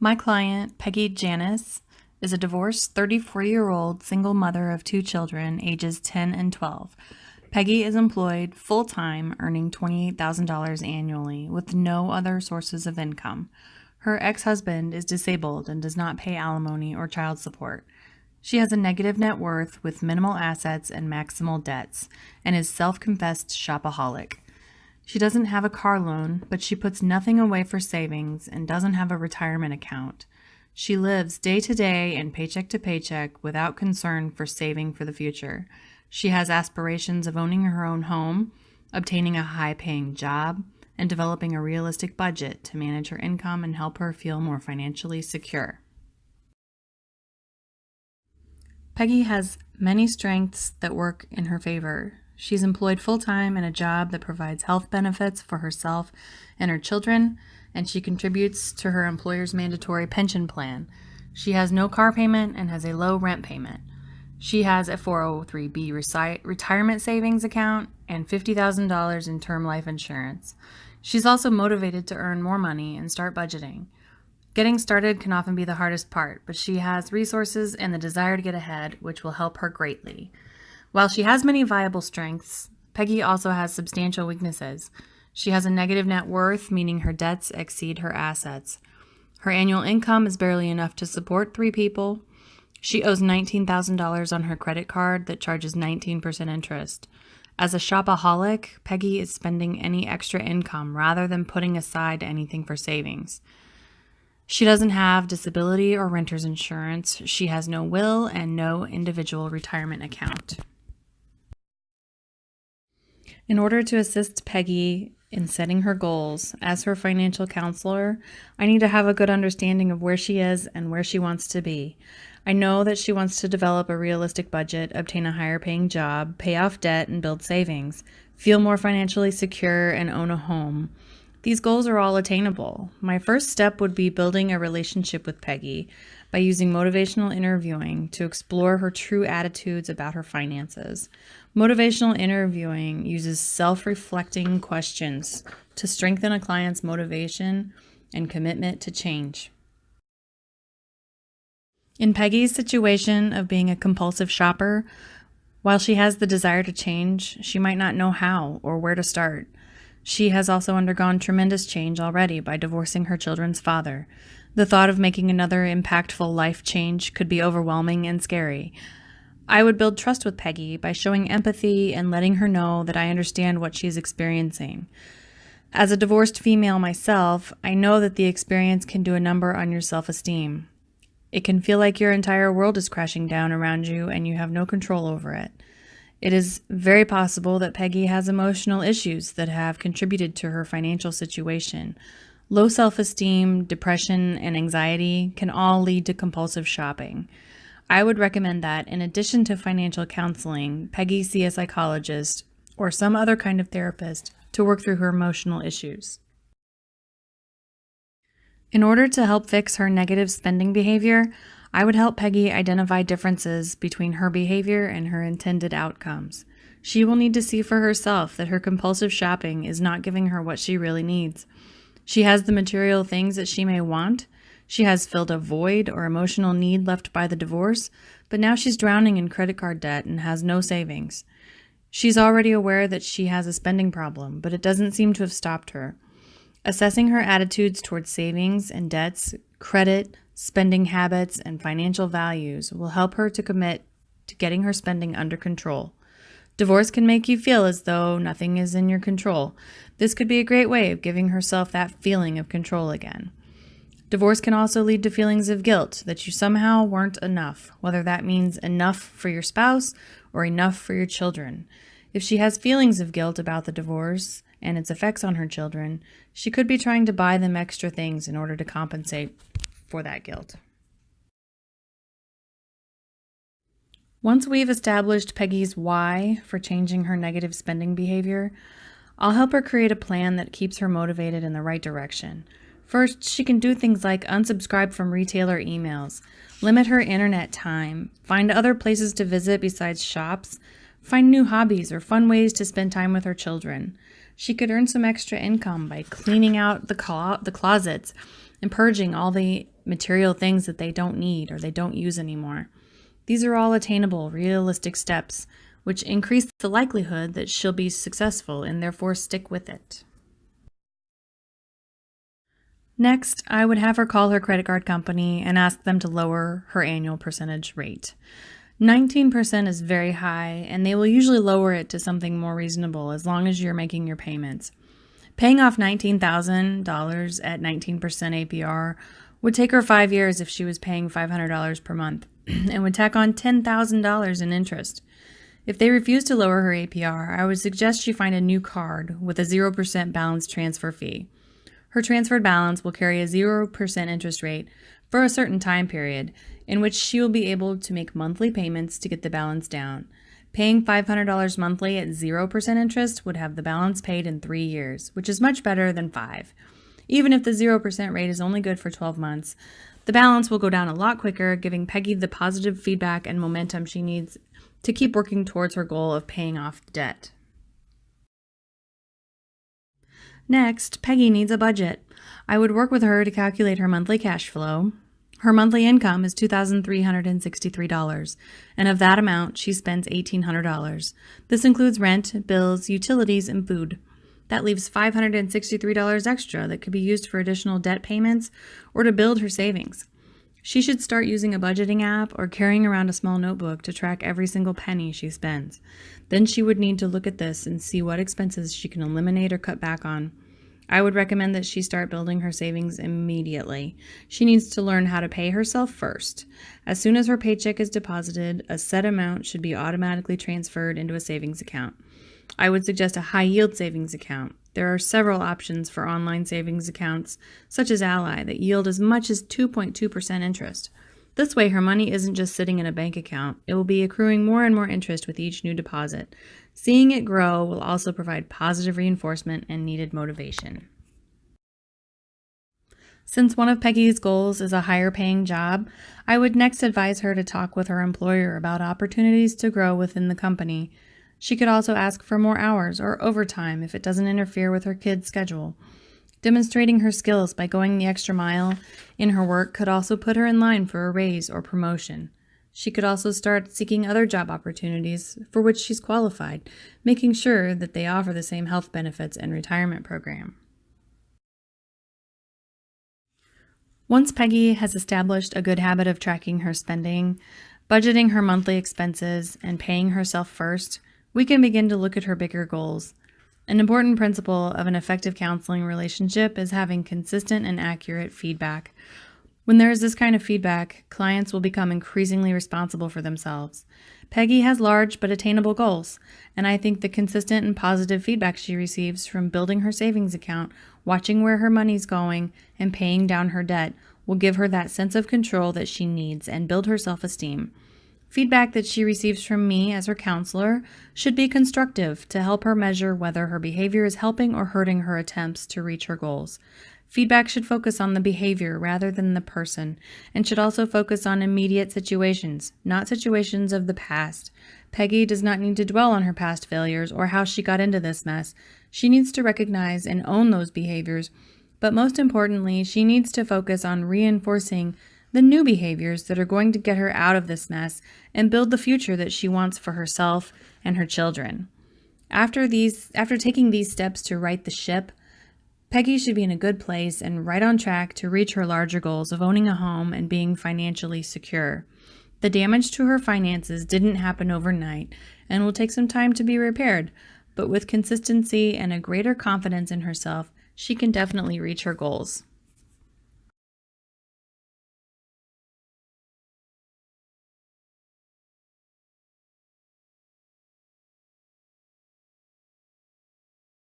My client, Peggy Janice, is a divorced 34-year-old single mother of 2 children, ages 10 and 12. Peggy is employed full-time, earning $28,000 annually with no other sources of income. Her ex-husband is disabled and does not pay alimony or child support. She has a negative net worth with minimal assets and maximal debts, and is self-confessed shopaholic. She doesn't have a car loan, but she puts nothing away for savings and doesn't have a retirement account. She lives day to day and paycheck to paycheck without concern for saving for the future. She has aspirations of owning her own home, obtaining a high-paying job, and developing a realistic budget to manage her income and help her feel more financially secure. Peggy has many strengths that work in her favor. She's employed full-time in a job that provides health benefits for herself and her children, and she contributes to her employer's mandatory pension plan. She has no car payment and has a low rent payment. She has a 403b retirement savings account and $50,000 in term life insurance. She's also motivated to earn more money and start budgeting. Getting started can often be the hardest part, but she has resources and the desire to get ahead, which will help her greatly. While she has many viable strengths, Peggy also has substantial weaknesses. She has a negative net worth, meaning her debts exceed her assets. Her annual income is barely enough to support 3 people. She owes $19,000 on her credit card that charges 19% interest. As a shopaholic, Peggy is spending any extra income rather than putting aside anything for savings. She doesn't have disability or renter's insurance. She has no will and no individual retirement account. In order to assist Peggy in setting her goals, as her financial counselor, I need to have a good understanding of where she is and where she wants to be. I know that she wants to develop a realistic budget, obtain a higher paying job, pay off debt and build savings, feel more financially secure, and own a home. These goals are all attainable. My first step would be building a relationship with Peggy by using motivational interviewing to explore her true attitudes about her finances. Motivational interviewing uses self-reflecting questions to strengthen a client's motivation and commitment to change. In Peggy's situation of being a compulsive shopper, while she has the desire to change, she might not know how or where to start. She has also undergone tremendous change already by divorcing her children's father. The thought of making another impactful life change could be overwhelming and scary. I would build trust with Peggy by showing empathy and letting her know that I understand what she's experiencing. As a divorced female myself, I know that the experience can do a number on your self-esteem. It can feel like your entire world is crashing down around you and you have no control over it. It is very possible that Peggy has emotional issues that have contributed to her financial situation. Low self-esteem, depression, and anxiety can all lead to compulsive shopping. I would recommend that, in addition to financial counseling, Peggy see a psychologist or some other kind of therapist to work through her emotional issues. In order to help fix her negative spending behavior, I would help Peggy identify differences between her behavior and her intended outcomes. She will need to see for herself that her compulsive shopping is not giving her what she really needs. She has the material things that she may want. She has filled a void or emotional need left by the divorce, but now she's drowning in credit card debt and has no savings. She's already aware that she has a spending problem, but it doesn't seem to have stopped her. Assessing her attitudes towards savings and debts, credit, spending habits, and financial values will help her to commit to getting her spending under control. Divorce can make you feel as though nothing is in your control. This could be a great way of giving herself that feeling of control again. Divorce can also lead to feelings of guilt that you somehow weren't enough, whether that means enough for your spouse or enough for your children. If she has feelings of guilt about the divorce and its effects on her children, she could be trying to buy them extra things in order to compensate for that guilt. Once we've established Peggy's why for changing her negative spending behavior, I'll help her create a plan that keeps her motivated in the right direction. First, she can do things like unsubscribe from retailer emails, limit her internet time, find other places to visit besides shops, find new hobbies or fun ways to spend time with her children. She could earn some extra income by cleaning out the closets and purging all the material things that they don't need or they don't use anymore. These are all attainable, realistic steps, which increase the likelihood that she'll be successful and therefore stick with it. Next, I would have her call her credit card company and ask them to lower her annual percentage rate. 19% is very high, and they will usually lower it to something more reasonable as long as you're making your payments. Paying off $19,000 at 19% APR would take her 5 years if she was paying $500 per month and would tack on $10,000 in interest. If they refuse to lower her APR, I would suggest she find a new card with a 0% balance transfer fee. Her transferred balance will carry a 0% interest rate for a certain time period, in which she will be able to make monthly payments to get the balance down. Paying $500 monthly at 0% interest would have the balance paid in 3 years, which is much better than 5. Even if the 0% rate is only good for 12 months, the balance will go down a lot quicker, giving Peggy the positive feedback and momentum she needs to keep working towards her goal of paying off the debt. Next, Peggy needs a budget. I would work with her to calculate her monthly cash flow. Her monthly income is $2,363, and of that amount, she spends $1,800. This includes rent, bills, utilities, and food. That leaves $563 extra that could be used for additional debt payments or to build her savings. She should start using a budgeting app or carrying around a small notebook to track every single penny she spends. Then she would need to look at this and see what expenses she can eliminate or cut back on. I would recommend that she start building her savings immediately. She needs to learn how to pay herself first. As soon as her paycheck is deposited, a set amount should be automatically transferred into a savings account. I would suggest a high-yield savings account. There are several options for online savings accounts, such as Ally, that yield as much as 2.2% interest. This way, her money isn't just sitting in a bank account. It will be accruing more and more interest with each new deposit. Seeing it grow will also provide positive reinforcement and needed motivation. Since one of Peggy's goals is a higher-paying job, I would next advise her to talk with her employer about opportunities to grow within the company. She could also ask for more hours or overtime if it doesn't interfere with her kids' schedule. Demonstrating her skills by going the extra mile in her work could also put her in line for a raise or promotion. She could also start seeking other job opportunities for which she's qualified, making sure that they offer the same health benefits and retirement program. Once Peggy has established a good habit of tracking her spending, budgeting her monthly expenses, and paying herself first, we can begin to look at her bigger goals. An important principle of an effective counseling relationship is having consistent and accurate feedback. When there is this kind of feedback, clients will become increasingly responsible for themselves. Peggy has large but attainable goals, and I think the consistent and positive feedback she receives from building her savings account, watching where her money's going, and paying down her debt will give her that sense of control that she needs and build her self-esteem. Feedback that she receives from me as her counselor should be constructive to help her measure whether her behavior is helping or hurting her attempts to reach her goals. Feedback should focus on the behavior rather than the person, and should also focus on immediate situations, not situations of the past. Peggy does not need to dwell on her past failures or how she got into this mess. She needs to recognize and own those behaviors, but most importantly, she needs to focus on reinforcing the new behaviors that are going to get her out of this mess and build the future that she wants for herself and her children. After taking these steps to right the ship, Peggy should be in a good place and right on track to reach her larger goals of owning a home and being financially secure. The damage to her finances didn't happen overnight and will take some time to be repaired, but with consistency and a greater confidence in herself, she can definitely reach her goals.